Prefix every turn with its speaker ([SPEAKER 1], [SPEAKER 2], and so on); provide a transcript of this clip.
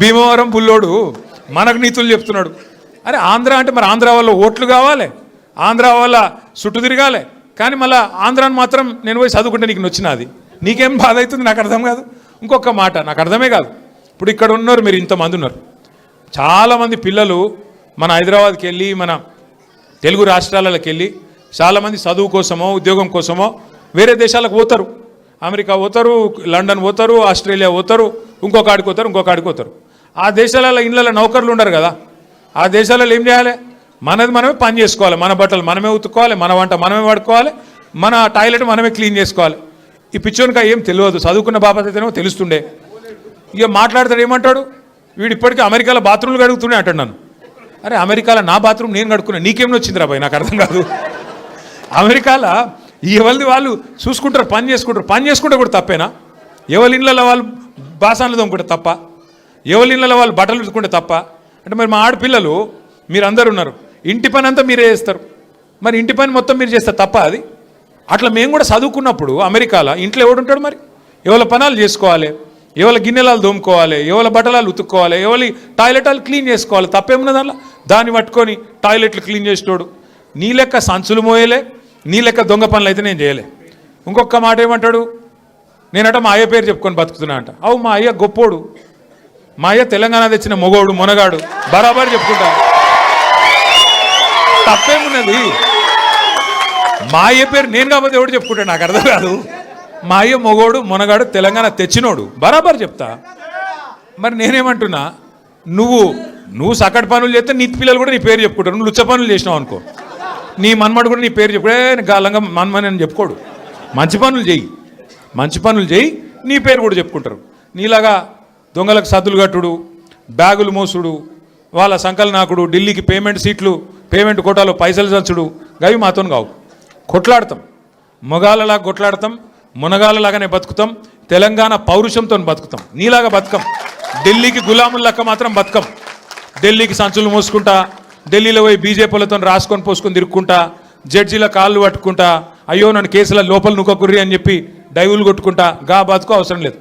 [SPEAKER 1] భీమవరం బుల్లోడు మనకు నీతులు చెప్తున్నాడు. అరే ఆంధ్ర అంటే మరి ఆంధ్ర వాళ్ళ ఓట్లు కావాలి, ఆంధ్ర వాళ్ళ చుట్టూ తిరగాలి. కానీ మళ్ళీ ఆంధ్రాని మాత్రం నేను పోయి చదువుకుంటే నీకు నచ్చినది, నీకేం బాధ అవుతుంది నాకు అర్థం కాదు. ఇంకొక మాట నాకు అర్థమే కాదు. ఇప్పుడు ఇక్కడ ఉన్నారు మీరు, ఇంతమంది ఉన్నారు, చాలామంది పిల్లలు మన హైదరాబాద్కి వెళ్ళి మన తెలుగు రాష్ట్రాలకు వెళ్ళి చాలామంది చదువు కోసమో ఉద్యోగం కోసమో వేరే దేశాలకు పోతారు. అమెరికా పోతారు, లండన్ పోతారు, ఆస్ట్రేలియా పోతారు, ఇంకొక ఆడికి పోతారు. ఆ దేశాలలో ఇళ్ళలో నౌకర్లు ఉండరు కదా. ఆ దేశాలలో ఏం చేయాలి? మనది మనమే పని చేసుకోవాలి, మన బట్టలు మనమే ఉతుక్కోవాలి, మన వంట మనమే వాడుకోవాలి, మన టాయిలెట్ మనమే క్లీన్ చేసుకోవాలి. ఈ పిచ్చోనికా ఏం తెలియదు, చదువుకున్న బాపత అయితేనేమో తెలుస్తుండే. ఇక మాట్లాడతాడు ఏమంటాడు, వీడు ఇప్పటికీ అమెరికాలో బాత్రూమ్లు కడుగుతూనే అంటాడు నన్ను. అరే అమెరికాలో నా బాత్రూమ్ నేను కడుక్కున్నా, నీకేం వచ్చిందిరా భయ్, నాకు అర్థం కాదు. అమెరికాలో ఎవరిది వాళ్ళు చూసుకుంటారు, పని చేసుకుంటే కూడా తప్పేనా? ఎవరి ఇళ్ళలో వాళ్ళు బాసాన్లు తోముకుంటే తప్ప, ఎవరి ఇళ్ళలో వాళ్ళు బట్టలు ఉతుకుంటే తప్ప? అంటే మరి మా ఆడపిల్లలు మీరందరూ ఉన్నారు, ఇంటి పని అంతా మీరే చేస్తారు, మరి ఇంటి పని మొత్తం మీరు చేస్తారు తప్ప అది? అట్లా మేము కూడా చదువుకున్నప్పుడు అమెరికాలో ఇంట్లో ఎవడుంటాడు మరి? ఎవరి పనాలు చేసుకోవాలి, ఎవరి గిన్నెలాలు దోముకోవాలి, ఎవరి బట్టలాలు ఉతుక్కోవాలి, ఎవరి టాయిలెటాలు క్లీన్ చేసుకోవాలి, తప్పేమున్నది అలా? దాన్ని పట్టుకొని టాయిలెట్లు క్లీన్ చేసేటోడు నీ లెక్క సంచులు మోయలే, నీ లెక్క దొంగ పనులు అయితే నేను చేయలే. ఇంకొక మాట ఏమంటాడు, నేనట మా అయ్య పేరు చెప్పుకొని బతుకుతున్నా అంట. అవు మా అయ్య గొప్పోడు, మా అయ్య తెలంగాణ తెచ్చిన మొగోడు మొనగాడు, బరాబర్ చెప్పుకుంటా, తప్పేమున్నది? మా అయ్య పేరు నేను కాబట్టి ఎవడు చెప్పుకుంటాడు, నాకు అర్థం కాదు. మా అయ్య మొగోడు మొనగాడు తెలంగాణ తెచ్చినోడు, బరాబర్ చెప్తా. మరి నేనేమంటున్నా, నువ్వు సకట్ పనులు చేస్తే నీ పిల్లలు కూడా నీ పేరు చెప్పుకుంటారు. నువ్వు లుచ్చ పనులు చేసినావు అనుకో, నీ మన్మడు కూడా నీ పేరు చెప్పుడే గాలంగా మన్మని అని చెప్పుకోడు. మంచి పనులు చేయి, నీ పేరు కూడా చెప్పుకుంటారు. నీలాగా దొంగలకు సద్దులు కట్టుడు, బ్యాగులు మోసుడు, వాళ్ళ సంకల్ నాకుడు, ఢిల్లీకి పేమెంట్ కోటాలో పైసలు చచ్చుడు, గవి మాతో కావు. కొట్లాడతాం, మొగాళ్ళలాగా కొట్లాడతాం, మునగాళ్ళలాగానే బతుకుతాం, తెలంగాణ పౌరుషంతో బతుకుతాం. నీలాగా బతుకం, ఢిల్లీకి గులాములక్క మాత్రం బతుకం. ఢిల్లీకి సంచులు మోసుకుంటా, ఢిల్లీలో పోయి బీజేపీలతో రాసుకొని పోసుకొని తిరుక్కుంటా, జడ్జీల కాళ్ళు పట్టుకుంటా, అయ్యో నన్ను కేసుల లోపల నుక్కకుర్రి అని చెప్పి డైవులు కొట్టుకుంటా, గా బతుకు అవసరం లేదు.